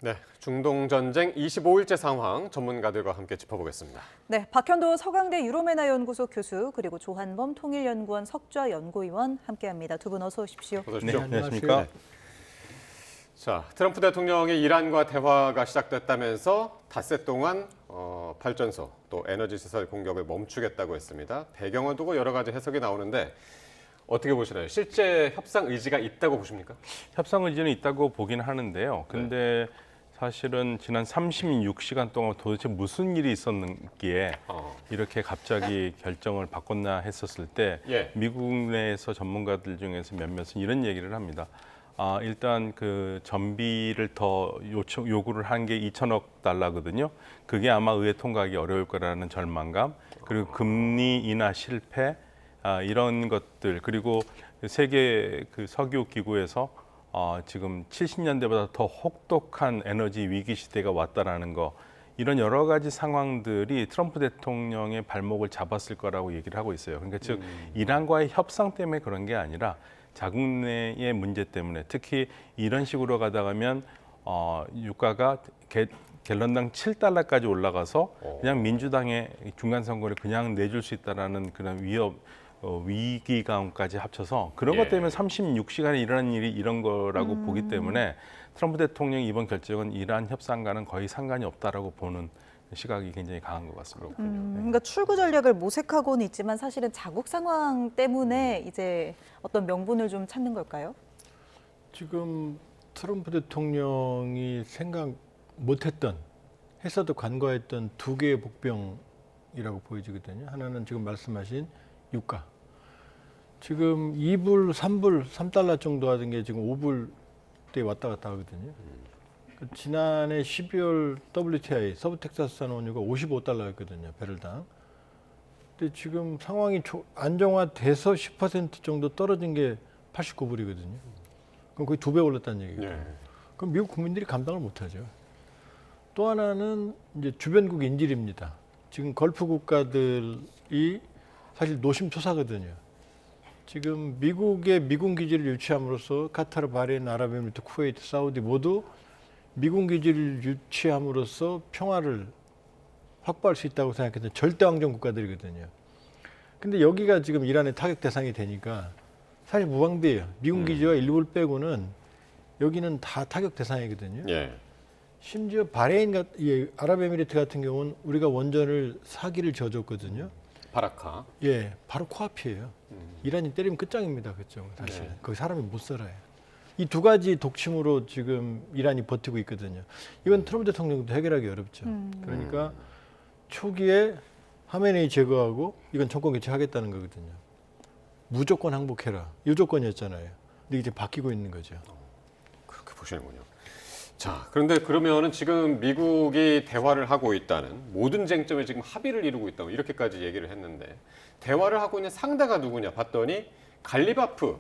네, 중동 전쟁 25일째 상황 전문가들과 함께 짚어보겠습니다. 네, 박현도 서강대 유로메나 연구소 교수 그리고 조한범 통일연구원 석좌 연구위원 함께합니다. 두 분 어서 오십시오. 어서 오십시오. 네, 안녕하십니까. 네. 자, 트럼프 대통령이 이란과 대화가 시작됐다면서 닷새 동안 발전소 또 에너지 시설 공격을 멈추겠다고 했습니다. 배경을 두고 여러 가지 해석이 나오는데 어떻게 보시나요? 실제 협상 의지가 있다고 보십니까? 협상 의지는 있다고 보긴 하는데요. 근데 사실은 지난 36시간 동안 도대체 무슨 일이 있었기에 이렇게 갑자기 결정을 바꿨나 했었을 때 미국 내에서 전문가들 중에서 몇몇은 이런 얘기를 합니다. 일단 그 전비를 더 요구를 한 게 2천억 달러거든요. 그게 아마 의회 통과하기 어려울 거라는 절망감, 그리고 금리 인하 실패, 이런 것들, 그리고 세계 그 석유 기구에서 지금 70년대보다 더 혹독한 에너지 위기 시대가 왔다라는 거, 이런 여러 가지 상황들이 트럼프 대통령의 발목을 잡았을 거라고 얘기를 하고 있어요. 그러니까 즉 이란과의 협상 때문에 그런 게 아니라 자국 내의 문제 때문에, 특히 이런 식으로 가다가면 유가가 갤런당 7달러까지 올라가서 그냥 민주당의 중간 선거를 그냥 내줄 수 있다라는 그런 위기감까지 합쳐서 그런 것 때문에 36시간에 일어난 일이 이런 거라고 보기 때문에 트럼프 대통령의 이번 결정은 이란 협상과는 거의 상관이 없다라고 보는 시각이 굉장히 강한 것 같습니다. 그러니까 출구 전략을 모색하고는 있지만 사실은 자국 상황 때문에 이제 어떤 명분을 좀 찾는 걸까요? 지금 트럼프 대통령이 생각 못했던, 했어도 간과했던 두 개의 복병이라고 보여지거든요. 하나는 지금 말씀하신 유가. 지금 2불, 3불, 3달러 정도 하던 게 지금 5불대에 왔다 갔다 하거든요. 지난해 12월 WTI, 서부텍사스산 원유가 55달러였거든요, 배럴당. 근데 지금 상황이 안정화돼서 10% 정도 떨어진 게 89불이거든요. 그럼 거의 2배 올랐다는 얘기예요. 그럼 미국 국민들이 감당을 못하죠. 또 하나는 이제 주변국 인질입니다. 지금 걸프 국가들이 사실 노심초사거든요. 지금 미국의 미군 기지를 유치함으로써 카타르, 바레인, 아랍에미리트, 쿠웨이트, 사우디 모두 미군 기지를 유치함으로써 평화를 확보할 수 있다고 생각했던 절대왕정 국가들이거든요. 근데 여기가 지금 이란의 타격 대상이 되니까 사실 무방비예요. 미군 기지와 일부를 빼고는 여기는 다 타격 대상이거든요. 심지어 바레인, 아랍에미리트 같은 경우는 우리가 원전을 사기를 져줬거든요. 바라카. 바로 코앞이에요. 이란이 때리면 끝장입니다. 그쪽 사실. 거기 사람이 못 살아요. 이 두 가지 독침으로 지금 이란이 버티고 있거든요. 이건 트럼프 대통령도 해결하기 어렵죠. 그러니까 초기에 하메네이 제거하고 이건 정권 교체하겠다는 거거든요. 무조건 항복해라. 이 조건이었잖아요. 근데 이제 바뀌고 있는 거죠. 그렇게 보시는군요. 자, 그런데 그러면은 지금 미국이 대화를 하고 있다는, 모든 쟁점에 지금 합의를 이루고 있다고 이렇게까지 얘기를 했는데, 대화를 하고 있는 상대가 누구냐 봤더니 갈리바프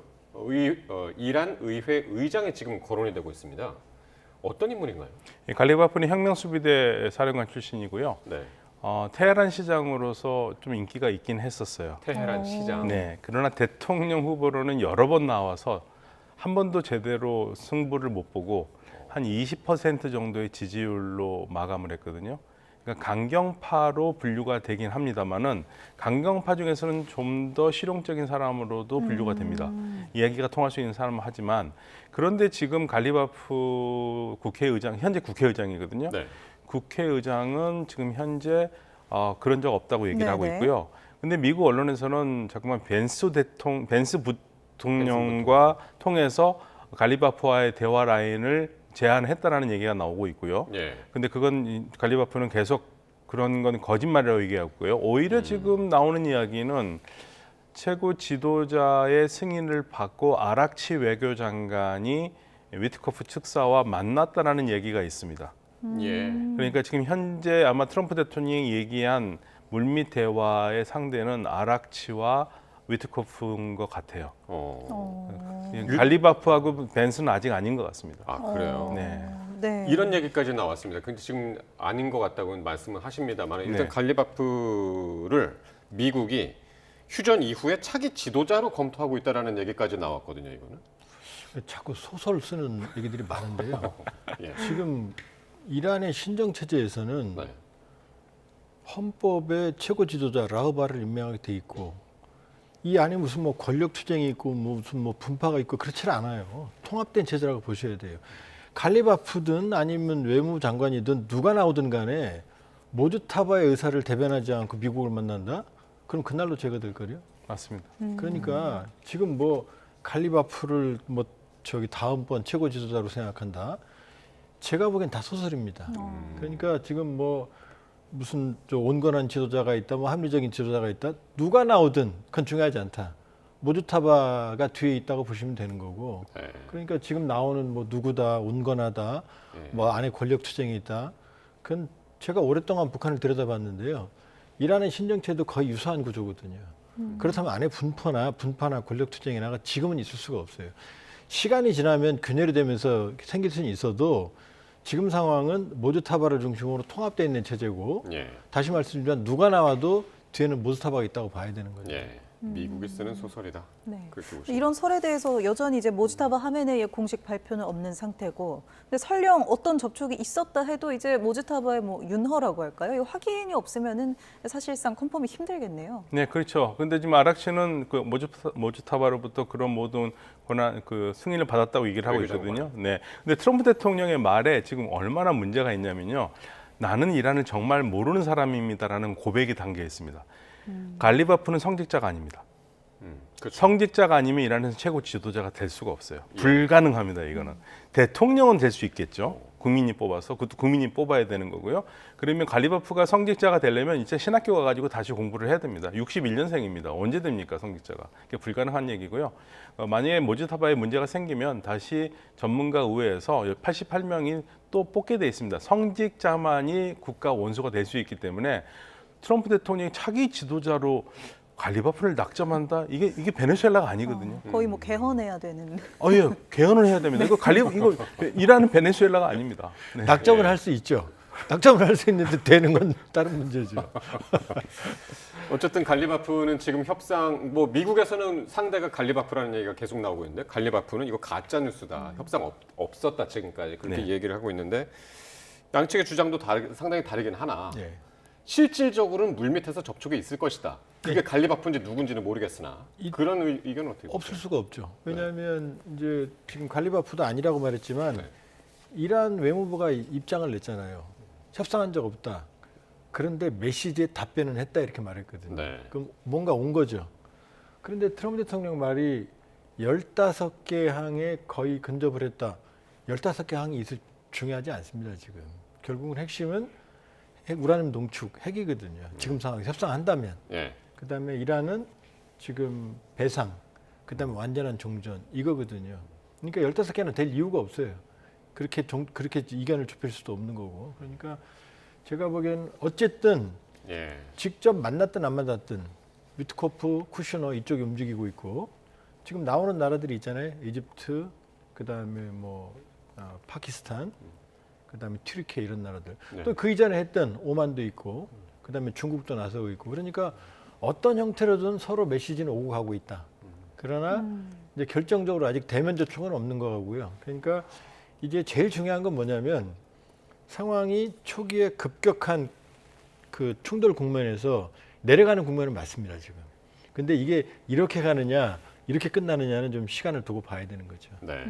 이란 의회 의장이 지금 거론이 되고 있습니다. 어떤 인물인가요? 갈리바프는 혁명수비대 사령관 출신이고요. 네. 테헤란 시장으로서 좀 인기가 있긴 했었어요. 테헤란 시장. 네. 그러나 대통령 후보로는 여러 번 나와서 한 번도 제대로 승부를 못 보고 한 20% 정도의 지지율로 마감을 했거든요. 그러니까 강경파로 분류가 되긴 합니다만은 강경파 중에서는 좀 더 실용적인 사람으로도 분류가 됩니다. 이야기가 통할 수 있는 사람은 하지만, 그런데 지금 갈리바프 국회의장, 현재 국회의장이거든요. 국회의장은 지금 현재 그런 적 없다고 얘기를 하고 있고요. 근데 미국 언론에서는 자꾸만 벤스 부통령과 통해서 갈리바프와의 대화 라인을 제안했다라는 얘기가 나오고 있고요. 근데 그건 갈리바프는 계속 그런 건 거짓말이라고 얘기하고요. 오히려 지금 나오는 이야기는 최고 지도자의 승인을 받고 아락치 외교장관이 위트코프 측사와 만났다라는 얘기가 있습니다. 그러니까 지금 현재 아마 트럼프 대통령이 얘기한 물밑 대화의 상대는 아락치와 위트코프인 것 같아요. 갈리바프하고 벤스는 아직 아닌 것 같습니다. 그래요? 이런 얘기까지 나왔습니다. 근데 지금 아닌 것 같다고 말씀을 하십니다만, 일단 갈리바프를 미국이 휴전 이후에 차기 지도자로 검토하고 있다는 얘기까지 나왔거든요. 이거는. 자꾸 소설 쓰는 얘기들이 많은데요. 지금 이란의 신정 체제에서는 네. 헌법에 최고 지도자 라흐바를 임명하게 돼 있고 이 안에 무슨 뭐 권력 투쟁이 있고 무슨 뭐 분파가 있고 그렇지 않아요. 통합된 체제라고 보셔야 돼요. 갈리바프든 아니면 외무장관이든 누가 나오든 간에 모주타바의 의사를 대변하지 않고 미국을 만난다? 그럼 그날로 제가 될 거요. 맞습니다. 그러니까 지금 뭐 갈리바프를 뭐 저기 다음번 최고 지도자로 생각한다. 제가 보기엔 다 소설입니다. 그러니까 지금 뭐 무슨 저 온건한 지도자가 있다, 뭐 합리적인 지도자가 있다. 누가 나오든 그건 중요하지 않다. 모주타바가 뒤에 있다고 보시면 되는 거고. 네. 그러니까 지금 나오는 뭐 누구다, 온건하다, 네. 뭐 안에 권력 투쟁이 있다. 그건 제가 오랫동안 북한을 들여다봤는데요. 이란의 신정체도 거의 유사한 구조거든요. 그렇다면 안에 분파나 권력 투쟁이나가 지금은 있을 수가 없어요. 시간이 지나면 균열이 되면서 생길 수는 있어도 지금 상황은 모주타바를 중심으로 통합되어 있는 체제고 예. 다시 말씀드리면 누가 나와도 뒤에는 모주타바가 있다고 봐야 되는 거죠. 예. 미국이 쓰는 소설이다. 네. 그렇게 보시면. 이런 설에 대해서 여전히 이제 모지타바 하메네이의 공식 발표는 없는 상태고, 근데 설령 어떤 접촉이 있었다 해도 이제 모지타바의 뭐 윤허라고 할까요? 이 확인이 없으면은 사실상 컨펌이 힘들겠네요. 네, 그렇죠. 근데 지금 아락치는 그 모주타바로부터 그런 모든 권한 그 승인을 받았다고 얘기를 하고 있거든요. 네. 근데 트럼프 대통령의 말에 지금 얼마나 문제가 있냐면요. 나는 이란을 정말 모르는 사람입니다라는 고백이 담겨 있습니다. 갈리바프는 성직자가 아닙니다. 그렇죠. 성직자가 아니면 이란에서 최고 지도자가 될 수가 없어요. 불가능합니다. 이거는. 대통령은 될 수 있겠죠. 국민이 뽑아서 그것도 국민이 뽑아야 되는 거고요. 그러면 갈리바프가 성직자가 되려면 이제 신학교 가가지고 다시 공부를 해야 됩니다. 61년생입니다. 언제 됩니까 성직자가? 그게 불가능한 얘기고요. 만약에 모지타바에 문제가 생기면 다시 전문가 의회에서 88명이 또 뽑게 돼 있습니다. 성직자만이 국가 원수가 될 수 있기 때문에 트럼프 대통령이 차기 지도자로 갈리바프를 낙점한다? 이게 베네수엘라가 아니거든요. 거의 뭐 개헌해야 되는. 예, 개헌을 해야 됩니다. 이거 이란은 베네수엘라가 아닙니다. 네. 낙점을 할 수 있죠. 낙점을 할 수 있는데 되는 건 다른 문제죠. 어쨌든 갈리바프는 지금 협상, 뭐 미국에서는 상대가 갈리바프라는 얘기가 계속 나오고 있는데 갈리바프는 이거 가짜 뉴스다. 협상 없었다 지금까지 그렇게 네. 얘기를 하고 있는데 양측의 주장도 상당히 다르긴 하나 예. 실질적으로는 물밑에서 접촉이 있을 것이다. 그게 갈리바프인지 누군지는 모르겠으나 그런 의견은 어떻게 보세요? 없을 수가 없죠. 왜냐하면 이제 지금 갈리바프도 아니라고 말했지만 네. 이란 외무부가 입장을 냈잖아요. 협상한 적 없다. 그런데 메시지에 답변은 했다 이렇게 말했거든요. 네. 그럼 뭔가 온 거죠. 그런데 트럼프 대통령 말이 15개 항에 거의 근접을 했다. 15개 항이 중요하지 않습니다. 지금. 결국은 핵심은 우라늄 농축, 핵이거든요. 지금 상황에서 협상한다면. 예. 그다음에 이란은 지금 배상, 그다음에 완전한 종전 이거거든요. 그러니까 15개는 될 이유가 없어요. 그렇게 이견을 좁힐 수도 없는 거고. 그러니까 제가 보기엔 어쨌든 예. 직접 만났든 안 만났든 위트코프, 쿠슈너 이쪽이 움직이고 있고 지금 나오는 나라들이 있잖아요. 이집트, 그다음에 뭐 파키스탄, 그다음에 튀르키예 이런 나라들. 네. 또 그 이전에 했던 오만도 있고 그다음에 중국도 나서고 있고 그러니까 어떤 형태로든 서로 메시지는 오고 가고 있다. 그러나 이제 결정적으로 아직 대면 접촉은 없는 거고요. 그러니까 이제 제일 중요한 건 뭐냐면 상황이 초기에 급격한 그 충돌 국면에서 내려가는 국면은 맞습니다, 지금. 근데 이게 이렇게 가느냐, 이렇게 끝나느냐는 좀 시간을 두고 봐야 되는 거죠. 네.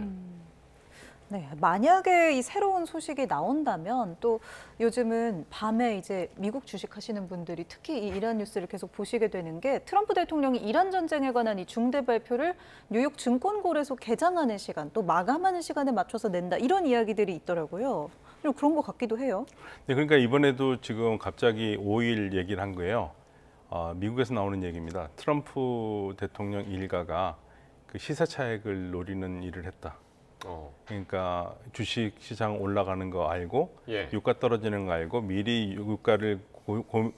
네, 만약에 이 새로운 소식이 나온다면 또 요즘은 밤에 이제 미국 주식하시는 분들이 특히 이 이란 뉴스를 계속 보시게 되는 게 트럼프 대통령이 이란 전쟁에 관한 이 중대 발표를 뉴욕 증권거래소 개장하는 시간 또 마감하는 시간에 맞춰서 낸다 이런 이야기들이 있더라고요. 좀 그런 것 같기도 해요. 네, 그러니까 이번에도 지금 갑자기 5일 얘기를 한 거예요. 미국에서 나오는 얘기입니다. 트럼프 대통령 일가가 그 시세 차익을 노리는 일을 했다. 그러니까 주식 시장 올라가는 거 알고 예. 유가 떨어지는 거 알고 미리 유가를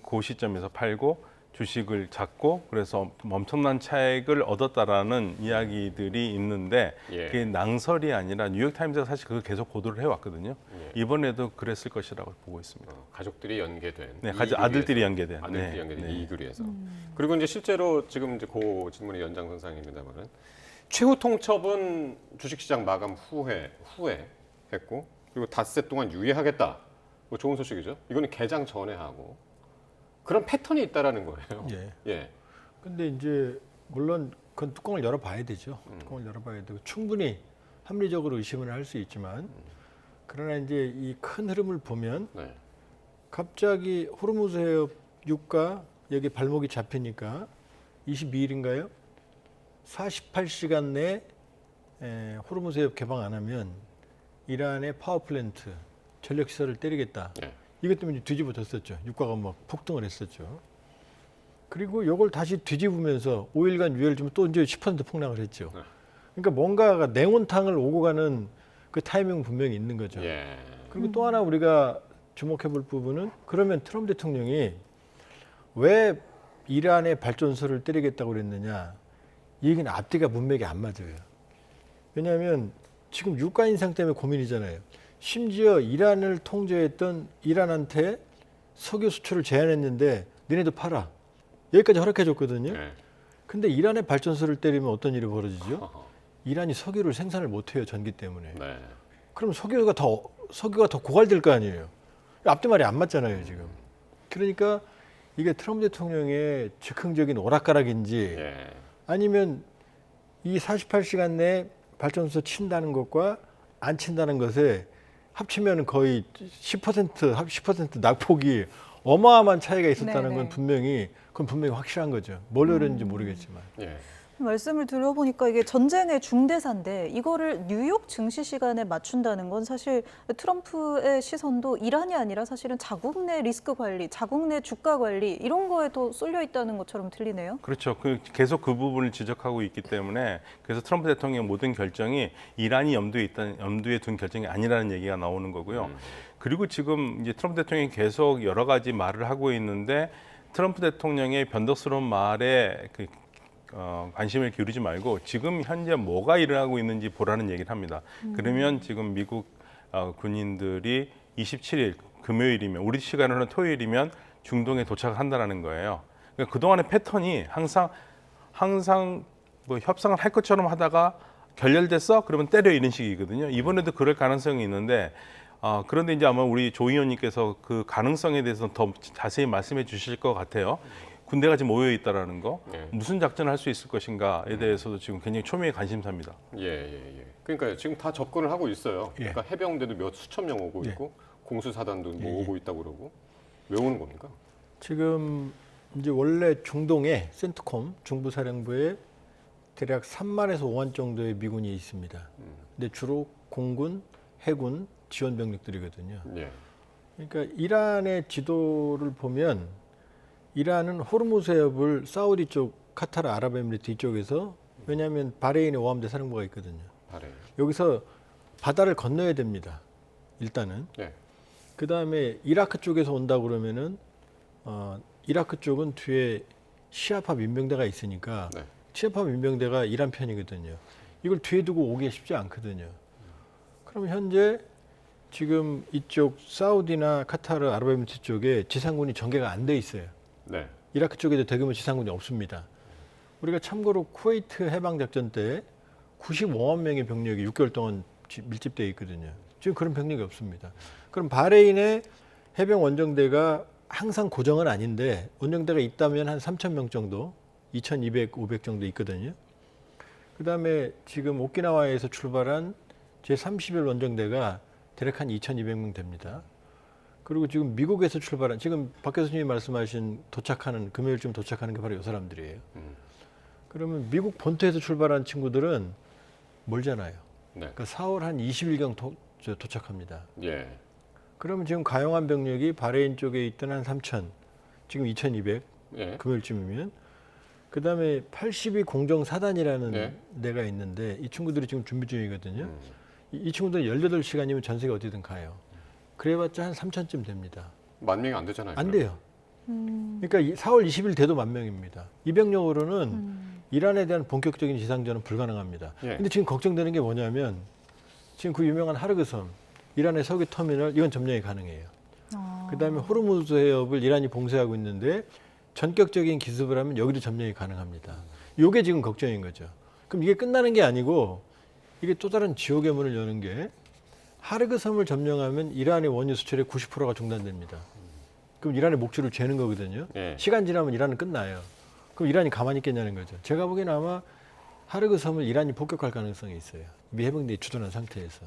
고 시점에서 팔고 주식을 잡고 그래서 엄청난 차익을 얻었다라는 이야기들이 있는데 예. 그게 낭설이 아니라 뉴욕타임즈가 사실 그걸 계속 보도를 해왔거든요. 예. 이번에도 그랬을 것이라고 보고 있습니다. 가족들이 연계된 네, 이익을 아들들이 위해서. 연계된. 아들들이 네, 연계된 네. 이익을 위해서. 그리고 이제 실제로 지금 이제 그 질문의 연장선상입니다만은 최후 통첩은 주식시장 마감 후에 했고 그리고 닷새 동안 유예하겠다. 뭐 좋은 소식이죠. 이거는 개장 전에 하고 그런 패턴이 있다라는 거예요. 예. 예. 근데 이제 물론 그건 뚜껑을 열어봐야 되죠. 뚜껑을 열어봐야 되고 충분히 합리적으로 의심을 할 수 있지만 그러나 이제 이 큰 흐름을 보면 네. 갑자기 호르무즈 해협 유가 여기 발목이 잡히니까 22일인가요? 48시간 내에 호르무즈 해협 개방 안 하면 이란의 파워플랜트 전력시설을 때리겠다. 네. 이것 때문에 뒤집어졌었죠. 유가가 막 폭등을 했었죠. 그리고 이걸 다시 뒤집으면서 5일간 유예를 또 이제 10% 폭락을 했죠. 네. 그러니까 뭔가가 냉온탕을 오고 가는 그 타이밍은 분명히 있는 거죠. 예. 그리고 또 하나 우리가 주목해 볼 부분은 그러면 트럼프 대통령이 왜 이란의 발전소를 때리겠다고 그랬느냐. 이 얘기는 앞뒤가 문맥이 안 맞아요. 왜냐하면 지금 유가 인상 때문에 고민이잖아요. 심지어 이란을 통제했던 이란한테 석유 수출을 제한했는데 너네도 팔아. 여기까지 허락해 줬거든요. 네. 근데 이란의 발전소를 때리면 어떤 일이 벌어지죠? 어허. 이란이 석유를 생산을 못 해요. 전기 때문에. 네. 그럼 석유가 더 고갈될 거 아니에요. 앞뒤말이 안 맞잖아요, 지금. 그러니까 이게 트럼프 대통령의 즉흥적인 오락가락인지 예. 아니면 이 48시간 내에 발전소 친다는 것과 안 친다는 것에 합치면 거의 10% 낙폭이 어마어마한 차이가 있었다는 건 네네. 그건 분명히 확실한 거죠. 뭘 노렸는지 모르겠지만. 예. 말씀을 들어보니까 이게 전쟁의 중대사인데 이거를 뉴욕 증시 시간에 맞춘다는 건 사실 트럼프의 시선도 이란이 아니라 사실은 자국 내 리스크 관리, 자국 내 주가 관리 이런 거에도 쏠려 있다는 것처럼 들리네요. 그렇죠. 계속 그 부분을 지적하고 있기 때문에 그래서 트럼프 대통령의 모든 결정이 이란이 염두에 둔 결정이 아니라는 얘기가 나오는 거고요. 그리고 지금 이제 트럼프 대통령이 계속 여러 가지 말을 하고 있는데 트럼프 대통령의 변덕스러운 말에 관심을 기울이지 말고 지금 현재 뭐가 일어나고 있는지 보라는 얘기를 합니다. 그러면 지금 미국 군인들이 27일 금요일이면 우리 시간으로는 토요일이면 중동에 도착한다는 거예요. 그러니까 그동안의 패턴이 항상 뭐 협상을 할 것처럼 하다가 결렬됐어? 그러면 때려 이런 식이거든요. 이번에도 그럴 가능성이 있는데 그런데 이제 아마 우리 조 의원님께서 그 가능성에 대해서 더 자세히 말씀해 주실 것 같아요. 군대가 지금 모여 있다라는 거, 네. 무슨 작전을 할 수 있을 것인가에 대해서도 지금 굉장히 초미의 관심사입니다. 예. 그러니까 지금 다 접근을 하고 있어요. 예. 그러니까 해병대도 몇 수천 명 오고 예. 있고 공수사단도 뭐 예. 오고 있다고 그러고 왜 오는 겁니까? 지금 이제 원래 중동에 센트콤 중부사령부에 대략 3만에서 5만 정도의 미군이 있습니다. 근데 주로 공군, 해군, 지원 병력들이거든요. 예. 그러니까 이란의 지도를 보면 이란은 호르무즈 해협을 사우디 쪽, 카타르, 아랍에미리트 이쪽에서 왜냐하면 바레인에 오함대 사령부가 있거든요. 바래. 여기서 바다를 건너야 됩니다. 일단은. 예. 그 다음에 이라크 쪽에서 온다 그러면은 이라크 쪽은 뒤에 시아파 민병대가 있으니까 네. 시아파 민병대가 이란 편이거든요. 이걸 뒤에 두고 오기 쉽지 않거든요. 그럼 현재 지금 이쪽 사우디나 카타르, 아랍에미리트 쪽에 지상군이 전개가 안 돼 있어요. 네. 이라크 쪽에도 대규모 지상군이 없습니다. 우리가 참고로 쿠웨이트 해방작전 때 95만 명의 병력이 6개월 동안 밀집되어 있거든요. 지금 그런 병력이 없습니다. 그럼 바레인의 해병 원정대가 항상 고정은 아닌데 원정대가 있다면 한 3,000명 정도, 2,200, 500 정도 있거든요. 그다음에 지금 오키나와에서 출발한 제30일 원정대가 대략 한 2,200명 됩니다. 그리고 지금 미국에서 출발한 지금 박 교수님이 말씀하신 금요일쯤 도착하는 게 바로 이 사람들이에요. 그러면 미국 본토에서 출발한 친구들은 멀잖아요. 네. 그러니까 4월 한 20일경 도착합니다. 예. 그러면 지금 가용한 병력이 바레인 쪽에 있던 한 3,000, 지금 2,200 예. 금요일쯤이면 그다음에 82 공정사단이라는 네. 데가 있는데 이 친구들이 지금 준비 중이거든요. 이 친구들은 18시간이면 전 세계 어디든 가요. 그래봤자 한 3,000쯤 됩니다. 10,000명이 안 되잖아요. 안 그러면. 돼요. 그러니까 4월 20일 돼도 10,000명입니다. 이 병력으로는 이란에 대한 본격적인 지상전은 불가능합니다. 예. 근데 지금 걱정되는 게 뭐냐면 지금 그 유명한 하르그섬, 이란의 석유 터미널 이건 점령이 가능해요. 그다음에 호르무즈 해협을 이란이 봉쇄하고 있는데 전격적인 기습을 하면 여기도 점령이 가능합니다. 이게 지금 걱정인 거죠. 그럼 이게 끝나는 게 아니고 이게 또 다른 지옥의 문을 여는 게 하르그 섬을 점령하면 이란의 원유 수출의 90%가 중단됩니다. 그럼 이란의 목줄을 죄는 거거든요. 예. 시간 지나면 이란은 끝나요. 그럼 이란이 가만히 있겠냐는 거죠. 제가 보기에는 아마 하르그 섬을 이란이 폭격할 가능성이 있어요. 미 해병대에 주둔한 상태에서.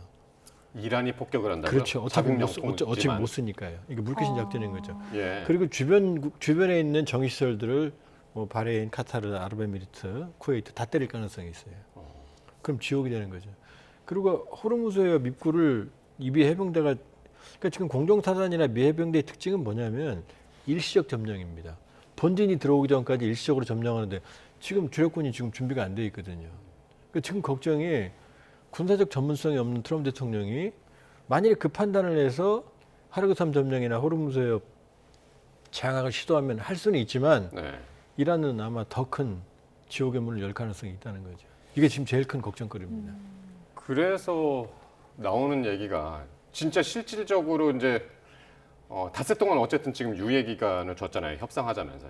이란이 폭격을 한다고요? 그렇죠. 어차피 자국 못 쓰니까요. 이게 물귀신 작전인 거죠. 예. 그리고 주변에 있는 정시설들을 뭐 바레인, 카타르, 아랍에미리트, 쿠웨이트 다 때릴 가능성이 있어요. 그럼 지옥이 되는 거죠. 그리고 호르무즈의 입구를 미 해병대가 그러니까 지금 공정사단이나 미 해병대의 특징은 뭐냐면 일시적 점령입니다. 본진이 들어오기 전까지 일시적으로 점령하는데 지금 주력군이 지금 준비가 안 돼 있거든요. 그러니까 지금 걱정이 군사적 전문성이 없는 트럼프 대통령이 만약에 그 판단을 해서 하르그섬 점령이나 호르무즈의 장악을 시도하면 할 수는 있지만 네. 이란은 아마 더 큰 지옥의 문을 열 가능성이 있다는 거죠. 이게 지금 제일 큰 걱정거리입니다. 그래서 나오는 얘기가 진짜 실질적으로 이제 닷새 동안 어쨌든 지금 유예 기간을 줬잖아요. 협상하자면서.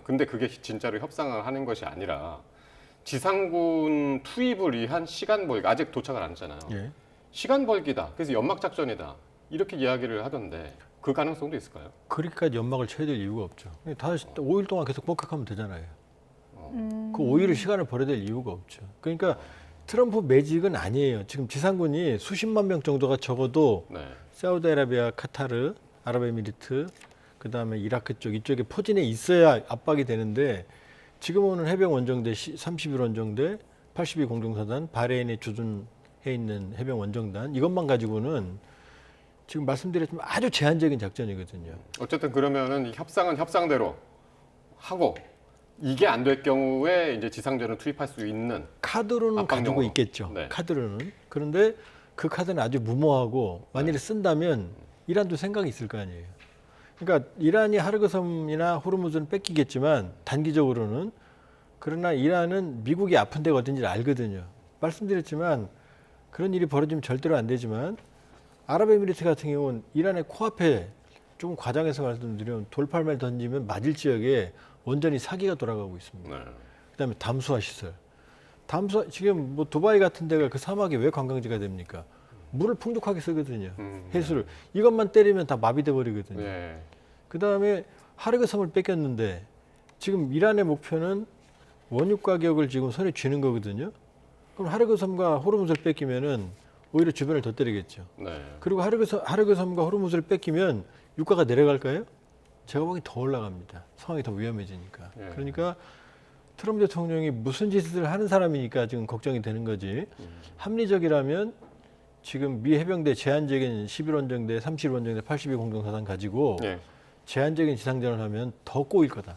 근데 그게 진짜로 협상을 하는 것이 아니라 지상군 투입을 위한 시간 벌기. 아직 도착을 안 했잖아요. 예. 시간 벌기다. 그래서 연막 작전이다. 이렇게 이야기를 하던데 그 가능성도 있을까요? 그렇게까지 연막을 쳐야 될 이유가 없죠. 다 5일 동안 계속 복학하면 되잖아요. 그 5일을 시간을 벌여야 될 이유가 없죠. 그러니까 트럼프 매직은 아니에요. 지금 지상군이 수십만 명 정도가 적어도 네. 사우디아라비아, 카타르, 아랍에미리트, 그다음에 이라크 쪽 이쪽에 포진해 있어야 압박이 되는데 지금 오는 해병 원정대 31 원정대, 82 공중사단, 바레인에 주둔해 있는 해병 원정단 이것만 가지고는 지금 말씀드렸지만 아주 제한적인 작전이거든요. 어쨌든 그러면은 이 협상은 협상대로 하고 이게 안 될 경우에 이제 지상전을 투입할 수 있는 카드로는 압박용으로. 가지고 있겠죠. 네. 카드로는. 그런데 그 카드는 아주 무모하고 만일에 쓴다면 이란도 생각이 있을 거 아니에요. 그러니까 이란이 하르그섬이나 호르무즈는 뺏기겠지만 단기적으로는 그러나 이란은 미국이 아픈 데가 어딘지 알거든요. 말씀드렸지만 그런 일이 벌어지면 절대로 안 되지만 아랍에미리트 같은 경우는 이란의 코앞에 조금 과장해서 말씀드리면 돌팔매를 던지면 맞을 지역에 원전이 사기가 돌아가고 있습니다. 네. 그다음에 담수화 시설. 지금 뭐 두바이 같은 데가 그 사막이 왜 관광지가 됩니까? 물을 풍족하게 쓰거든요. 해수를 이것만 때리면 다 마비돼 버리거든요. 네. 그다음에 하르그섬을 뺏겼는데 지금 이란의 목표는 원유 가격을 지금 손에 쥐는 거거든요. 그럼 하르그섬과 호르무즈를 뺏기면은 오히려 주변을 더 때리겠죠. 네. 그리고 하르그섬과 호르무즈를 뺏기면 유가가 내려갈까요? 제가 보기엔 더 올라갑니다. 상황이 더 위험해지니까. 예. 그러니까 트럼프 대통령이 무슨 짓을 하는 사람이니까 지금 걱정이 되는 거지. 합리적이라면 지금 미 해병대 제한적인 11원정대, 31원정대, 82 공동사단 가지고 예. 제한적인 지상전을 하면 더 꼬일 거다.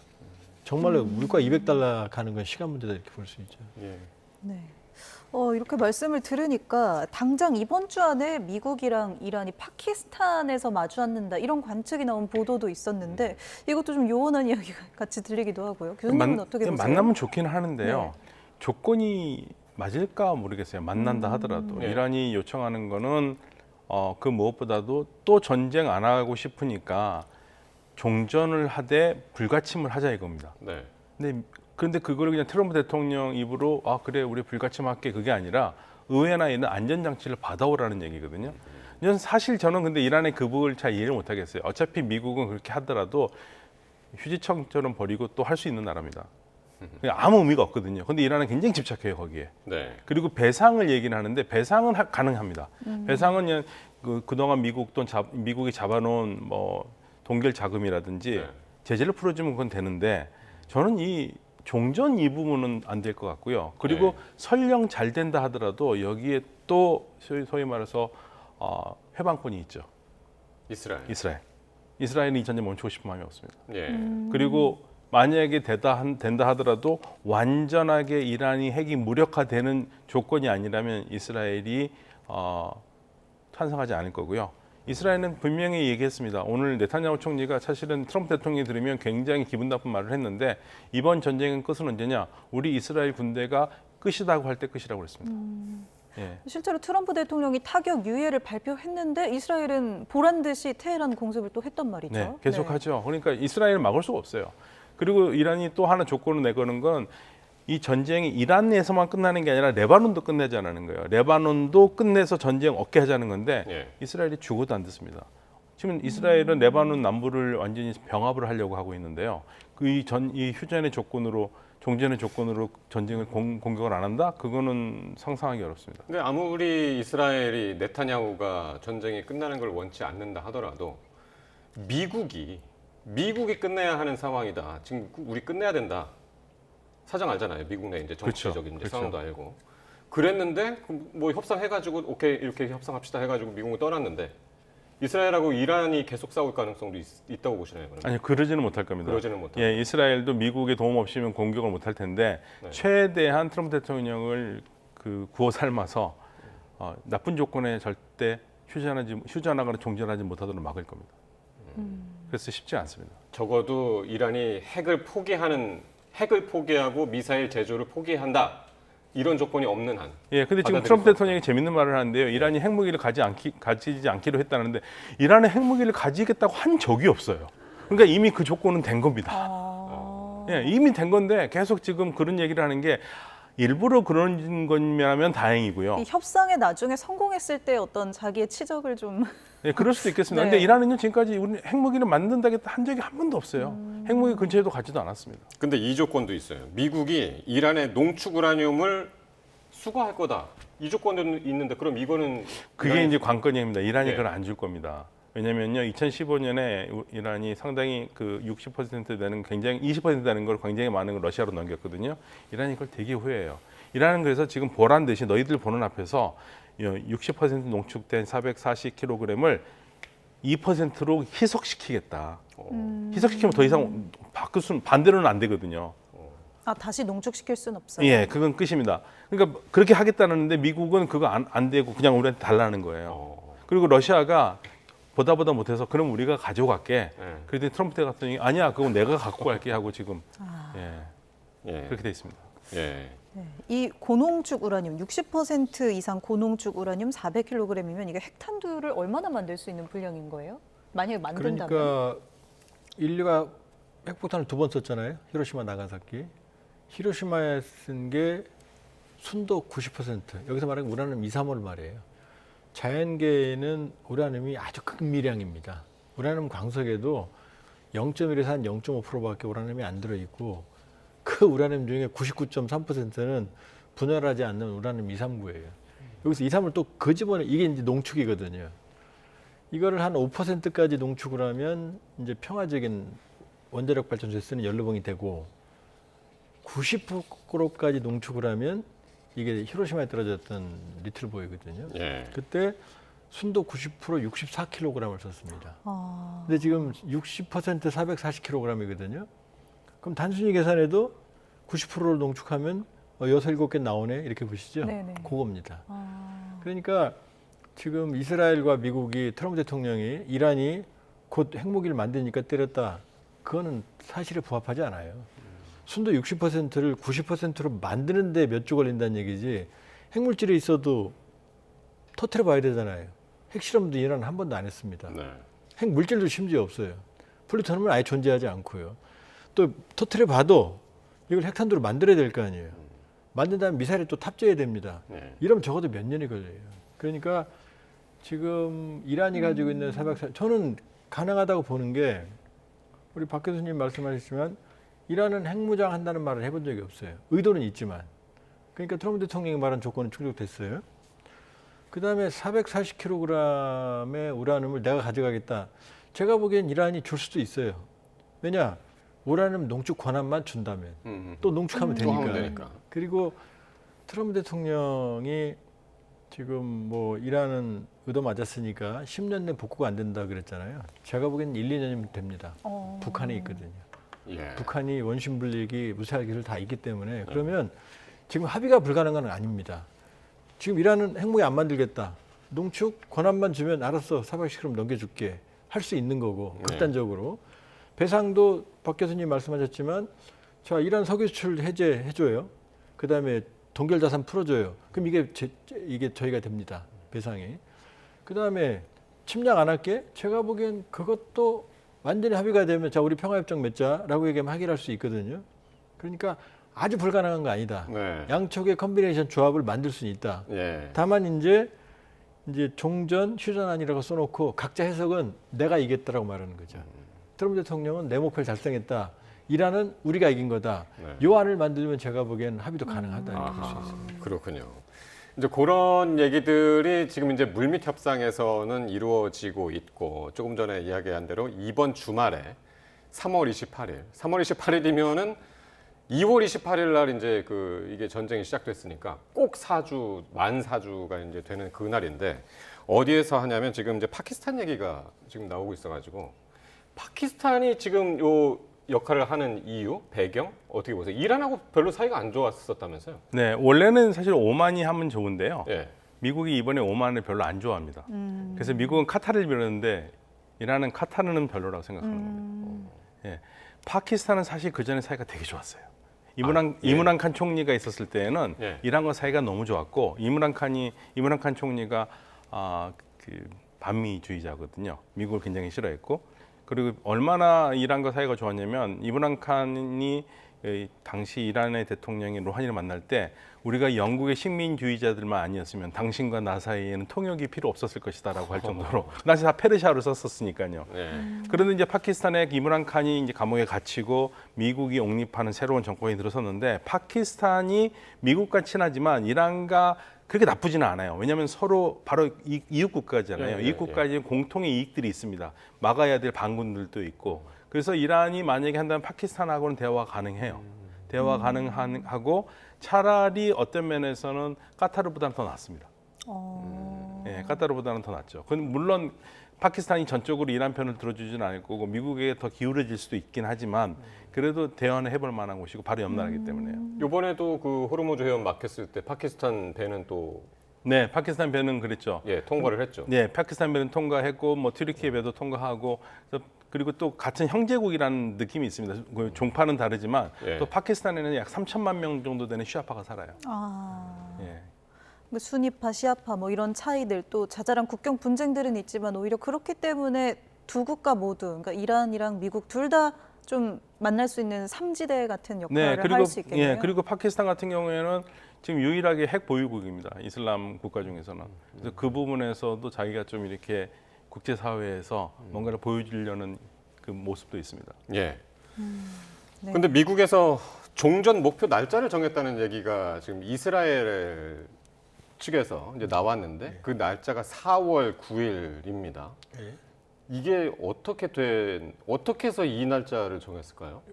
정말로 물가 $200 가는 건 시간 문제다 이렇게 볼 수 있죠. 예. 네. 이렇게 말씀을 들으니까 당장 이번 주 안에 미국이랑 이란이 파키스탄에서 마주 앉는다 이런 관측이 나온 보도도 있었는데 이것도 좀 요원한 이야기가 같이 들리기도 하고요. 교수님은 어떻게 보세요? 만나면 좋긴 하는데요. 네. 조건이 맞을까 모르겠어요. 만난다 하더라도 네. 이란이 요청하는 거는 그 무엇보다도 또 전쟁 안 하고 싶으니까 종전을 하되 불가침을 하자 이겁니다. 네. 그런데 그거를 그냥 트럼프 대통령 입으로 그래 우리 불가침할게 그게 아니라 의회나 있는 안전장치를 받아오라는 얘기거든요. 사실 저는 근데 이란의 그 부분을 잘 이해를 못하겠어요. 어차피 미국은 그렇게 하더라도 휴지청처럼 버리고 또 할 수 있는 나라입니다. 아무 의미가 없거든요. 근데 이란은 굉장히 집착해요 거기에. 네. 그리고 배상을 얘기를 하는데 배상은 가능합니다. 배상은 그냥 그동안 미국이 잡아놓은 뭐 동결 자금이라든지 네. 제재를 풀어주면 그건 되는데 저는 이 종전 이 부분은 안 될 것 같고요. 그리고 네. 설령 잘 된다 하더라도 여기에 또 소위 말해서 회방권이 있죠. 이스라엘은 이 전쟁 멈추고 싶은 마음이 없습니다. 예. 그리고 만약에 된다 하더라도 완전하게 이란이 핵이 무력화되는 조건이 아니라면 이스라엘이 찬성하지 않을 거고요. 이스라엘은 분명히 얘기했습니다. 오늘 네타냐후 총리가 사실은 트럼프 대통령이 들으면 굉장히 기분 나쁜 말을 했는데 이번 전쟁의 끝은 언제냐? 우리 이스라엘 군대가 끝이라고 할 때 끝이라고 그랬습니다. 예. 실제로 트럼프 대통령이 타격 유예를 발표했는데 이스라엘은 보란 듯이 테헤란 공습을 또 했단 말이죠. 네, 계속하죠. 그러니까 이스라엘을 막을 수가 없어요. 그리고 이란이 또 하나 조건을 내거는 건 이 전쟁이 이란에서만 끝나는 게 아니라 레바논도 끝내자는 거예요. 레바논도 끝내서 전쟁 없게 하자는 건데 예. 이스라엘이 죽어도 안 듣습니다. 지금 이스라엘은 레바논 남부를 완전히 병합을 하려고 하고 있는데요. 이 휴전의 조건으로 종전의 조건으로 전쟁을 공격을 안 한다? 그거는 상상하기 어렵습니다. 근데 아무리 이스라엘이 네타냐후가 전쟁이 끝나는 걸 원치 않는다 하더라도 미국이 끝내야 하는 상황이다. 지금 우리 끝내야 된다. 사정 알잖아요. 미국 내 이제 정치적인 그렇죠. 상황도 알고. 그랬는데 뭐 협상해가지고 오케이 이렇게 협상합시다 해가지고 미국은 떠났는데 이스라엘하고 이란이 계속 싸울 가능성도 있다고 보시나요? 그러면? 아니요, 그러지는 못할 겁니다. 그러지는 못할. 예, 이스라엘도 미국의 도움 없이면 공격을 못할 텐데 네. 최대한 트럼프 대통령을 구워 삶아서 나쁜 조건에 절대 휴전하거나 종전하지 못하도록 막을 겁니다. 그래서 쉽지 않습니다. 적어도 이란이 핵을 포기하고 미사일 제조를 포기한다. 이런 조건이 없는 한. 예, 근데 지금 받아들일 트럼프 수 없다. 대통령이 재밌는 말을 하는데요. 이란이 핵무기를 가지지 않기로 했다는데 이란은 핵무기를 가지겠다고 한 적이 없어요. 그러니까 이미 그 조건은 된 겁니다. 예, 이미 된 건데 계속 지금 그런 얘기를 하는 게 일부러 그런 거면 다행이고요. 이 협상에 나중에 성공했을 때 어떤 자기의 치적을 좀 예, 그럴 수도 있겠습니다. 네. 근데 이란은요 지금까지 우리 핵무기를 만든다고 한 적이 한 번도 없어요. 핵무기 근처에도 가지도 않았습니다. 근데 이 조건도 있어요. 미국이 이란의 농축 우라늄을 수거할 거다. 이 조건도 있는데 그럼 이거는 그게 이란이- 이제 관건입니다. 이란이 네. 그걸 안 줄 겁니다. 왜냐면요, 2015년에 이란이 상당히 그 60% 되는 굉장히 20% 되는 걸 굉장히 많은 걸 러시아로 넘겼거든요. 이란이 그걸 되게 후회해요. 이란은 그래서 지금 보란 듯이 너희들 보는 앞에서 60% 농축된 440kg을 2%로 희석시키겠다. 희석시키면 더 이상 바꿀 수는 반대로는 안 되거든요. 다시 농축시킬 수는 없어요. 예, 그건 끝입니다. 그러니까 그렇게 하겠다는데 미국은 그거 안 되고 그냥 우리한테 달라는 거예요. 그리고 러시아가 보다 못해서 그럼 우리가 가져갈게. 네. 그랬더니 트럼프 대통령이 아니야, 그건 내가 갖고 갈게 하고 지금 예. 그렇게 돼 있습니다. 예. 네. 이 고농축 우라늄 60% 이상 고농축 우라늄 400kg이면 이게 핵탄두를 얼마나 만들 수 있는 분량인 거예요? 만약에 만든다면? 그러니까 인류가 핵폭탄을 2번 썼잖아요. 히로시마, 나가사키. 히로시마에 쓴 게 순도 90%. 여기서 말하는 우라늄 2, 3호를 말해요. 자연계에는 우라늄이 아주 극미량입니다. 우라늄 광석에도 0.1에서 한 0.5%밖에 우라늄이 안 들어있고 그 우라늄 중에 99.3%는 분열하지 않는 우라늄 239예요. 여기서 2, 3을 또 그 집어내 이게 이제 농축이거든요. 이거를 한 5%까지 농축을 하면 이제 평화적인 원자력 발전소에 쓰는 연료봉이 되고 90%까지 농축을 하면 이게 히로시마에 떨어졌던 리틀보이거든요. 예. 그때 순도 90% 64kg을 썼습니다. 아, 근데 지금 60% 440kg이거든요. 그럼 단순히 계산해도 90%를 농축하면 6, 7개 나오네 이렇게 보시죠. 네네. 그겁니다. 아, 그러니까 지금 이스라엘과 미국이 트럼프 대통령이 이란이 곧 핵무기를 만드니까 때렸다. 그거는 사실에 부합하지 않아요. 순도 60%를 90%로 만드는데 몇 주 걸린다는 얘기지. 핵물질이 있어도 터트려 봐야 되잖아요. 핵실험도 이란은 한 번도 안 했습니다. 네. 핵물질도 심지어 없어요. 플루토늄은 아예 존재하지 않고요. 또 터트려 봐도 이걸 핵탄두로 만들어야 될 거 아니에요. 만든 다음에 미사일을 또 탑재해야 됩니다. 네. 이러면 적어도 몇 년이 걸려요. 그러니까 지금 이란이 가지고 있는 저는 가능하다고 보는 게 우리 박 교수님 말씀하셨지만 이란은 핵무장 한다는 말을 해본 적이 없어요. 의도는 있지만. 그러니까 트럼프 대통령이 말한 조건은 충족됐어요. 그다음에 440kg의 우라늄을 내가 가져가겠다. 제가 보기엔 이란이 줄 수도 있어요. 왜냐? 우라늄 농축 권한만 준다면. 또 농축하면 또 하면 되니까. 되니까. 그리고 트럼프 대통령이 지금 뭐 이란은 의도 맞았으니까 10년 내 복구가 안 된다 그랬잖아요. 제가 보기엔 1, 2년이면 됩니다. 북한에 있거든요. 예. 북한이 원심 불리기, 무사할 기술 다 있기 때문에 그러면 지금 합의가 불가능한 건 아닙니다. 지금 이란은 핵무기 안 만들겠다. 농축 권한만 주면 알았어. 480kg 넘겨줄게. 할 수 있는 거고 극단적으로. 배상도 박 교수님 말씀하셨지만 자 이란 석유 수출 해제해줘요. 그다음에 동결 자산 풀어줘요. 그럼 이게 저희가 됩니다. 배상이. 그다음에 침략 안 할게. 제가 보기엔 그것도 완전히 합의가 되면 자 우리 평화협정 맺자라고 얘기하면 해결할 수 있거든요. 그러니까 아주 불가능한 거 아니다. 네. 양쪽의 컨비네이션 조합을 만들 수는 있다. 예. 다만 이제 종전, 휴전안이라고 써놓고 각자 해석은 내가 이겼다라고 말하는 거죠. 트럼프 대통령은 내 목표를 달성했다. 이란은 우리가 이긴 거다. 네. 요 안을 만들면 제가 보기에는 합의도 가능하다 이렇게 볼 수 아하, 있습니다. 그렇군요. 이제 그런 얘기들이 지금 이제 물밑 협상에서는 이루어지고 있고 조금 전에 이야기한 대로 이번 주말에 3월 28일이면은 2월 28일 날 이제 이게 전쟁이 시작됐으니까 꼭 만 4주가 이제 되는 그날인데 어디에서 하냐면 지금 이제 파키스탄 얘기가 지금 나오고 있어가지고 파키스탄이 지금 요 역할을 하는 이유, 배경 어떻게 보세요? 이란하고 별로 사이가 안 좋았었다면서요? 네, 원래는 사실 오만이 하면 좋은데요. 예. 미국이 이번에 오만을 별로 안 좋아합니다. 그래서 미국은 카타르를 빌었는데 이란은 카타르는 별로라고 생각하는 겁니다. 예. 파키스탄은 사실 그 전에 사이가 되게 좋았어요. 이므란 칸 총리가 있었을 때에는 예. 이란과 사이가 너무 좋았고 이므란 칸 총리가 그 반미주의자거든요. 미국을 굉장히 싫어했고 그리고 얼마나 이란과 사이가 좋았냐면 이므란 칸이 당시 이란의 대통령이 로하니를 만날 때 우리가 영국의 식민주의자들만 아니었으면 당신과 나 사이에는 통역이 필요 없었을 것이다라고 할 정도로 그 당시 다 페르시아로 썼었으니까요. 네. 그런데 이제 파키스탄의 이므란 칸이 이제 감옥에 갇히고 미국이 옹립하는 새로운 정권이 들어섰는데 파키스탄이 미국과 친하지만 이란과 그렇게 나쁘지는 않아요. 왜냐하면 서로 바로 이웃 국가잖아요. 예, 예, 이웃 국가에 공통의 이익들이 있습니다. 막아야 될 반군들도 있고. 그래서 이란이 만약에 한다면 파키스탄하고는 대화가 가능해요. 대화 가능하고 차라리 어떤 면에서는 까타르보다는 더 낫습니다. 예, 까타르보다는 더 낫죠. 그건 물론 파키스탄이 전적으로 이란 편을 들어주지는 않을 거고 미국에 더 기울어질 수도 있긴 하지만 그래도 대화는 해볼 만한 곳이고 바로 옆 나라이기 때문에요. 이번에도 그 호르무즈 해협 막혔을 때 파키스탄 배는 또 네, 파키스탄 배는 그랬죠. 예, 통과를 했죠. 네, 파키스탄 배는 통과했고 뭐 튀르키예 배도 통과하고 그리고 또 같은 형제국이라는 느낌이 있습니다. 그 종파는 다르지만 예. 또 파키스탄에는 약 3천만 명 정도 되는 시아파가 살아요. 예. 순위파, 시아파 뭐 이런 차이들 또 자잘한 국경 분쟁들은 있지만 오히려 그렇기 때문에 두 국가 모두 그러니까 이란이랑 미국 둘 다 좀 만날 수 있는 삼지대 같은 역할을 할 수 있겠네요. 예, 그리고 파키스탄 같은 경우에는 지금 유일하게 핵 보유국입니다. 이슬람 국가 중에서는. 그래서 그 부분에서도 자기가 좀 이렇게 국제 사회에서 뭔가를 보여주려는 그 모습도 있습니다. 예. 네. 근데 미국에서 종전 목표 날짜를 정했다는 얘기가 지금 이스라엘 측에서 이제 나왔는데 그 날짜가 4월 9일입니다. 예. 이게 어떻게 해서 이 날짜를 정했을까요?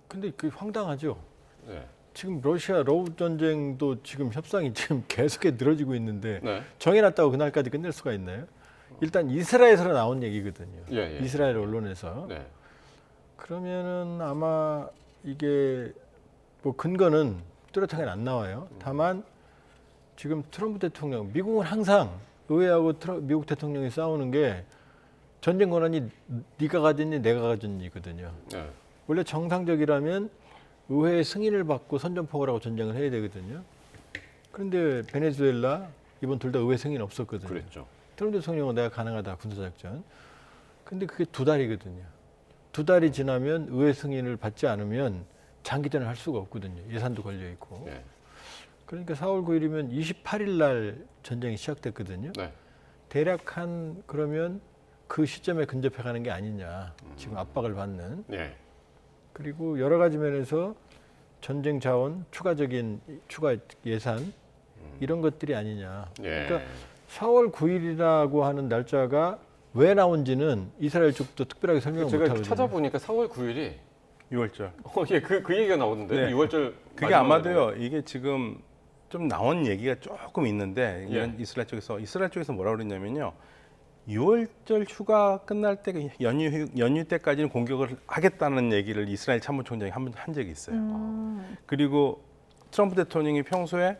근데 그 황당하죠. 네. 지금 러시아 러우 전쟁도 지금 협상이 지금 계속해 늘어지고 있는데 네. 정해놨다고 그날까지 끝낼 수가 있나요? 일단 이스라엘에서 나온 얘기거든요. 예, 예. 이스라엘 언론에서. 네. 그러면은 아마 이게 뭐 근거는 뚜렷하게 안 나와요. 다만 지금 트럼프 대통령, 미국은 항상 의회하고 미국 대통령이 싸우는 게 전쟁 권한이 네가 가졌니 내가 가졌니거든요. 네. 원래 정상적이라면 의회의 승인을 받고 선전포고라고 전쟁을 해야 되거든요. 그런데 베네수엘라 이번 둘 다 의회 승인 없었거든요. 그랬죠. 트럼프 대통령은 내가 가능하다 군사작전. 근데 그게 2달이거든요. 2달이 지나면 의회 승인을 받지 않으면 장기전을 할 수가 없거든요. 예산도 걸려 있고. 네. 그러니까 4월 9일이면 28일 날 전쟁이 시작됐거든요. 네. 대략 그러면 그 시점에 근접해 가는 게 아니냐. 지금 압박을 받는. 네. 그리고 여러 가지 면에서 전쟁 자원, 추가 예산 이런 것들이 아니냐. 예. 그러니까 4월 9일이라고 하는 날짜가 왜 나온지는 이스라엘 쪽도 특별하게 설명을 못 제가 하거든요. 찾아보니까 4월 9일이 6월절. 예, 그 얘기가 나오던데 네. 6월절 그게 아마도요. 이게 지금 좀 나온 얘기가 조금 있는데 예. 이스라엘 쪽에서 뭐라 그랬냐면요. 6월절 휴가 끝날 때 연휴 때까지는 공격을 하겠다는 얘기를 이스라엘 참모총장이 한 적이 있어요. 그리고 트럼프 대통령이 평소에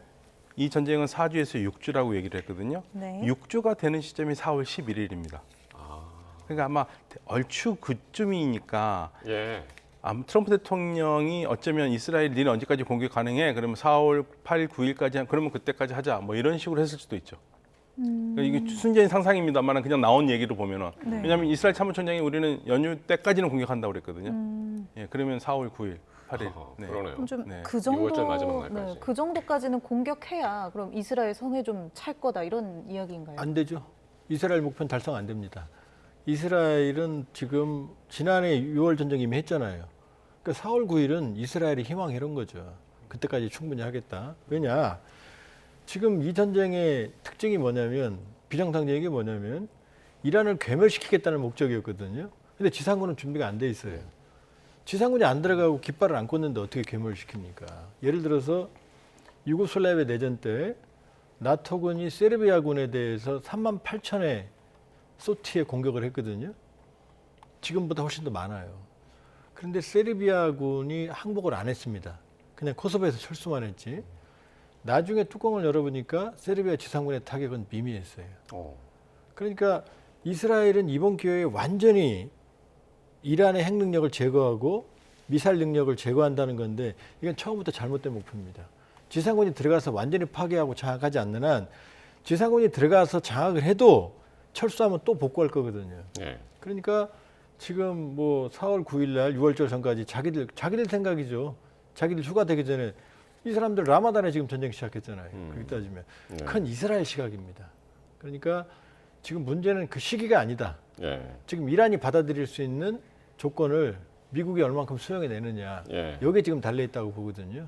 이 전쟁은 4주에서 6주라고 얘기를 했거든요. 네. 6주가 되는 시점이 4월 11일입니다. 그러니까 아마 얼추 그쯤이니까 예. 트럼프 대통령이 어쩌면 이스라엘 니는 언제까지 공격 가능해? 그러면 4월 8일, 9일까지 그러면 그때까지 하자. 뭐 이런 식으로 했을 수도 있죠. 그러니까 이게 순전히 상상입니다만 그냥 나온 얘기로 보면은 왜냐하면 이스라엘 참모총장이 우리는 연휴 때까지는 공격한다고 그랬거든요. 예, 그러면 4월 9일, 28일. 네. 그러네요. 그럼 좀 네. 그 6월절 마지막 정도, 날까지. 그 정도까지는 공격해야 그럼 이스라엘 성에 좀 찰 거다 이런 이야기인가요? 안 되죠. 이스라엘 목표는 달성 안 됩니다. 이스라엘은 지금 지난해 6월 전쟁 이미 했잖아요. 그러니까 4월 9일은 이스라엘의 희망 이런 거죠. 그때까지 충분히 하겠다. 왜냐? 지금 이 전쟁의 특징이 뭐냐면 비정상적인 게 뭐냐면 이란을 괴멸시키겠다는 목적이었거든요. 근데 지상군은 준비가 안 돼 있어요. 지상군이 안 들어가고 깃발을 안 꽂는데 어떻게 괴멸시킵니까? 예를 들어서 유고슬라비아 내전 때 나토군이 세르비아군에 대해서 38,000의 소티에 공격을 했거든요. 지금보다 훨씬 더 많아요. 그런데 세르비아군이 항복을 안 했습니다. 그냥 코소보에서 철수만 했지. 나중에 뚜껑을 열어보니까 세르비아 지상군의 타격은 미미했어요. 그러니까 이스라엘은 이번 기회에 완전히 이란의 핵 능력을 제거하고 미사일 능력을 제거한다는 건데 이건 처음부터 잘못된 목표입니다. 지상군이 들어가서 완전히 파괴하고 장악하지 않는 한 지상군이 들어가서 장악을 해도 철수하면 또 복구할 거거든요. 네. 그러니까 지금 뭐 4월 9일 날 6월절 전까지 자기들 생각이죠. 자기들 휴가 되기 전에 이 사람들 라마단에 지금 전쟁 시작했잖아요. 그렇게 따지면 네. 큰 이스라엘 시각입니다. 그러니까 지금 문제는 그 시기가 아니다. 예. 지금 이란이 받아들일 수 있는 조건을 미국이 얼만큼 수용해 내느냐. 예. 여기에 지금 달려 있다고 보거든요.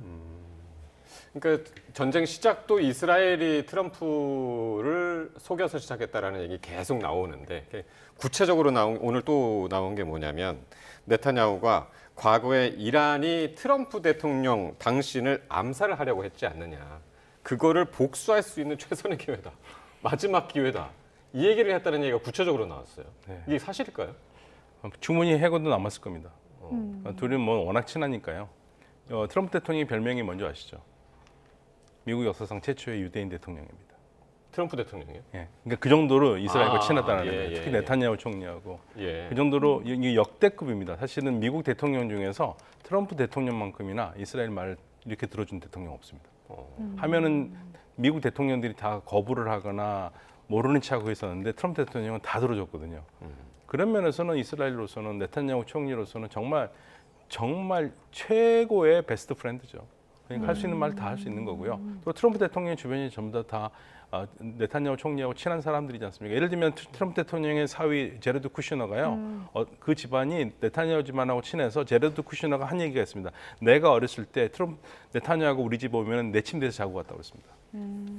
그러니까 전쟁 시작도 이스라엘이 트럼프를 속여서 시작했다라는 얘기 계속 나오는데 구체적으로 오늘 또 나온 게 뭐냐면 네타냐후가 과거에 이란이 트럼프 대통령 당신을 암살을 하려고 했지 않느냐. 그거를 복수할 수 있는 최선의 기회다. 마지막 기회다. 이 얘기를 했다는 얘기가 구체적으로 나왔어요. 네. 이게 사실일까요? 충분히 해고도 남았을 겁니다. 둘이 뭐 워낙 친하니까요. 트럼프 대통령의 별명이 뭔지 아시죠? 미국 역사상 최초의 유대인 대통령입니다. 트럼프 대통령이요? 예. 그러니까 그 정도로 이스라엘과 아, 친하다는 예, 거예요. 예, 특히 예. 네타냐후 총리하고 예. 그 정도로 이게 역대급입니다. 사실은 미국 대통령 중에서 트럼프 대통령만큼이나 이스라엘 말을 이렇게 들어준 대통령 없습니다. 하면은 미국 대통령들이 다 거부를 하거나 모르는 척하고 있었는데 트럼프 대통령은 다 들어줬거든요. 그런 면에서는 이스라엘로서는 네타냐후 총리로서는 정말 최고의 베스트 프렌드죠. 그러니까 할 수 있는 말 다 할 수 있는 거고요. 또 트럼프 대통령 주변이 전부 다 네타냐후 총리하고 친한 사람들이지 않습니까? 예를 들면 트럼프 대통령의 사위 제레드 쿠시너가요. 그 집안이 네타냐후 집안하고 친해서 제레드 쿠시너가 한 얘기가 있습니다. 내가 어렸을 때 네타냐후하고 우리 집 오면 내 침대에서 자고 갔다고 했습니다.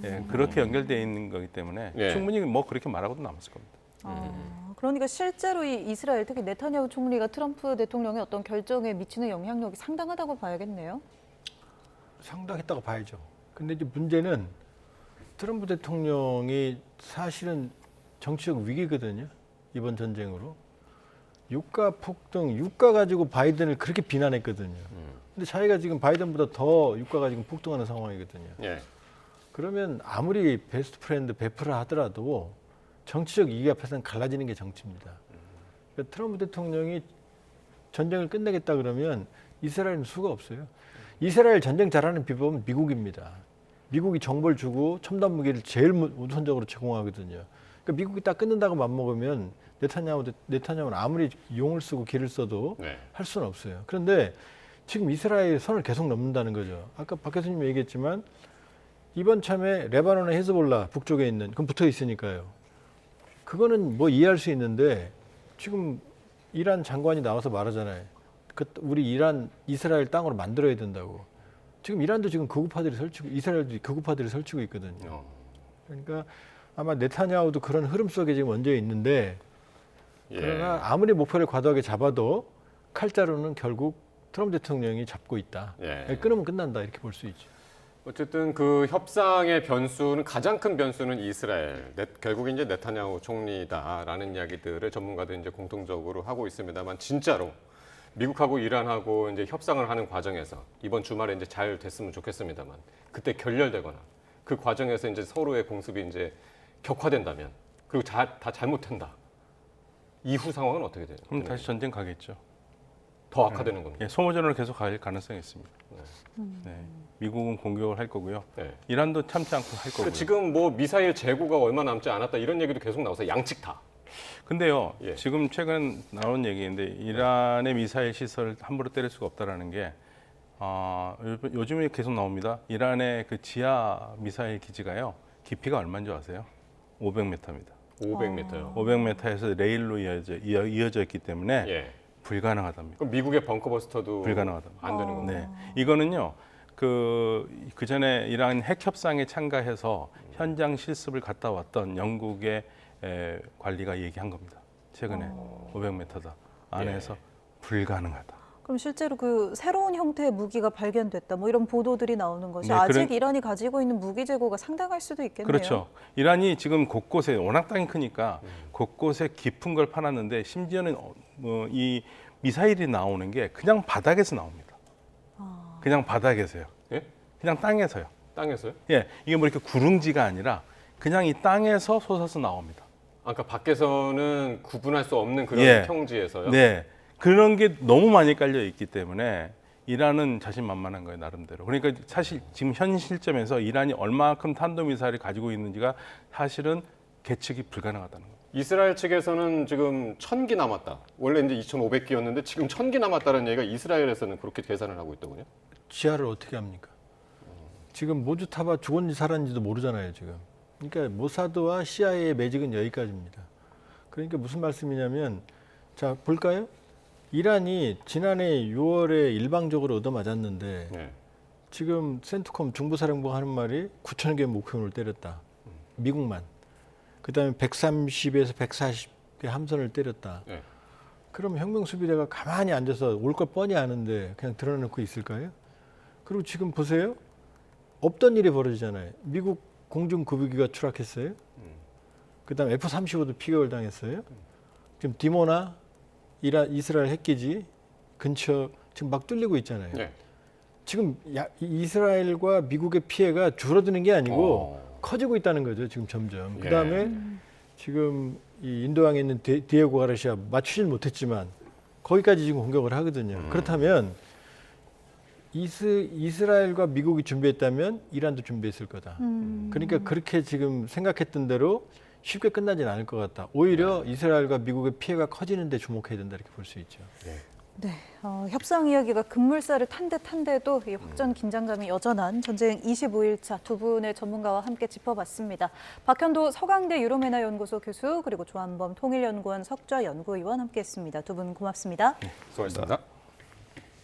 예, 그렇게 연결되어 있는 거기 때문에 예. 충분히 뭐 그렇게 말하고도 남았을 겁니다. 그러니까 실제로 이 이스라엘 특히 네타냐후 총리가 트럼프 대통령의 어떤 결정에 미치는 영향력이 상당하다고 봐야겠네요. 상당했다고 봐야죠. 근데 이제 문제는 트럼프 대통령이 사실은 정치적 위기거든요. 이번 전쟁으로. 유가 폭등, 유가 가지고 바이든을 그렇게 비난했거든요. 근데 자기가 지금 바이든보다 더 유가가 지금 폭등하는 상황이거든요. 예. 그러면 아무리 베스트 프렌드 베프라 하더라도 정치적 이익 앞에서는 갈라지는 게 정치입니다. 그러니까 트럼프 대통령이 전쟁을 끝내겠다 그러면 이스라엘은 수가 없어요. 이스라엘 전쟁 잘하는 비법은 미국입니다. 미국이 정보를 주고 첨단 무기를 제일 우선적으로 제공하거든요. 그러니까 미국이 딱 끊는다고 맘먹으면 네타냐후는 아무리 용을 쓰고 기를 써도 네. 할 수는 없어요. 그런데 지금 이스라엘 선을 계속 넘는다는 거죠. 아까 박 교수님 얘기했지만 이번 참에 레바논의 헤즈볼라 북쪽에 있는 그건 붙어 있으니까요. 그거는 뭐 이해할 수 있는데 지금 이란 장관이 나와서 말하잖아요. 우리 이스라엘 땅으로 만들어야 된다고. 지금 이란도 지금 극우파들이 설치고 이스라엘도 극우파들이 설치고 있거든요. 그러니까 아마 네타냐후도 그런 흐름 속에 지금 얹어 있는데 예. 그러나 아무리 목표를 과도하게 잡아도 칼자루는 결국 트럼프 대통령이 잡고 있다. 예. 끊으면 끝난다 이렇게 볼 수 있죠. 어쨌든 그 협상의 변수는 가장 큰 변수는 이스라엘. 결국 이제 네타냐후 총리다라는 이야기들을 전문가들이 이제 공통적으로 하고 있습니다만 진짜로 미국하고 이란하고 이제 협상을 하는 과정에서 이번 주말에 이제 잘 됐으면 좋겠습니다만 그때 결렬되거나 그 과정에서 이제 서로의 공습이 이제 격화된다면 그리고 다 잘못된다. 이후 상황은 어떻게 되나요? 그럼 다시 전쟁 가겠죠. 더 악화되는 겁니다. 예, 소모전으로 계속 갈 가능성이 있습니다. 네. 미국은 공격을 할 거고요. 네. 이란도 참지 않고 할 거고요. 지금 뭐 미사일 재고가 얼마 남지 않았다 이런 얘기도 계속 나와서 양측 다. 근데요, 예. 지금 최근 나온 얘기인데 이란의 미사일 시설을 함부로 때릴 수가 없다라는 게 요즘에 계속 나옵니다. 이란의 그 지하 미사일 기지가요. 깊이가 얼마인 줄 아세요? 500m입니다. 500m요. 500m에서 레일로 이어져 있기 때문에 예. 불가능하답니다. 그럼 미국의 벙커버스터도 불가능하답니다. 안 되는 겁니다. 네, 이거는요. 그 전에 이란 핵 협상에 참가해서 현장 실습을 갔다 왔던 영국의 관리가 얘기한 겁니다. 최근에 500m다 안에서 예. 불가능하다. 그럼 실제로 그 새로운 형태의 무기가 발견됐다, 뭐 이런 보도들이 나오는 것이 네, 아직 이란이 가지고 있는 무기 재고가 상당할 수도 있겠네요. 그렇죠. 이란이 지금 곳곳에 워낙 땅이 크니까 곳곳에 깊은 걸 파놨는데 심지어는 이 미사일이 나오는 게 그냥 바닥에서 나옵니다. 그냥 바닥에서요. 예? 그냥 땅에서요. 땅에서요? 예, 이게 뭐 이렇게 구릉지가 아니라 그냥 이 땅에서 솟아서 나옵니다. 아까 밖에서는 구분할 수 없는 그런 예. 평지에서요. 네, 그런 게 너무 많이 깔려 있기 때문에 이란은 자신만만한 거예요, 나름대로. 그러니까 사실 지금 현 시점에서 이란이 얼마큼 탄도미사일을 가지고 있는지가 사실은 계측이 불가능하다는 거예요. 이스라엘 측에서는 지금 1000기 남았다. 원래 이제 2,500기였는데 지금 1000기 남았다는 얘기가 이스라엘에서는 그렇게 계산을 하고 있더군요. 지하를 어떻게 합니까? 지금 모주타바 죽었는지 살았는지도 모르잖아요, 지금. 그러니까 모사드와 CIA의 매직은 여기까지입니다. 그러니까 무슨 말씀이냐면, 자, 볼까요? 이란이 지난해 6월에 일방적으로 얻어맞았는데 네. 지금 센트콤 중부사령부가 하는 말이 9,000개의 목표물을 때렸다. 미국만. 그다음에 130에서 140개 함선을 때렸다. 네. 그럼 혁명수비대가 가만히 앉아서 올 걸 뻔히 아는데 그냥 드러내놓고 있을까요? 그리고 지금 보세요. 없던 일이 벌어지잖아요. 미국 공중급유기가 추락했어요. 그다음에 F-35도 피격을 당했어요. 지금 디모나 이스라엘 핵기지 근처 지금 막 뚫리고 있잖아요. 네. 지금 이스라엘과 미국의 피해가 줄어드는 게 아니고 어. 커지고 있다는 거죠. 지금 점점. 예. 그다음에 지금 이 인도양에 있는 디에고 가르시아 맞추질 못했지만 거기까지 지금 공격을 하거든요. 그렇다면 이스라엘과 미국이 준비했다면 이란도 준비했을 거다. 그러니까 그렇게 지금 생각했던 대로 쉽게 끝나진 않을 것 같다. 오히려 이스라엘과 미국의 피해가 커지는 데 주목해야 된다 이렇게 볼 수 있죠. 네, 협상 이야기가 급물살을 탄 듯한데도 이 확전 긴장감이 여전한 전쟁 25일차 두 분의 전문가와 함께 짚어봤습니다. 박현도 서강대 유로메나 연구소 교수, 그리고 조한범 통일연구원 석좌 연구위원 함께했습니다. 두 분 고맙습니다. 수고하셨습니다.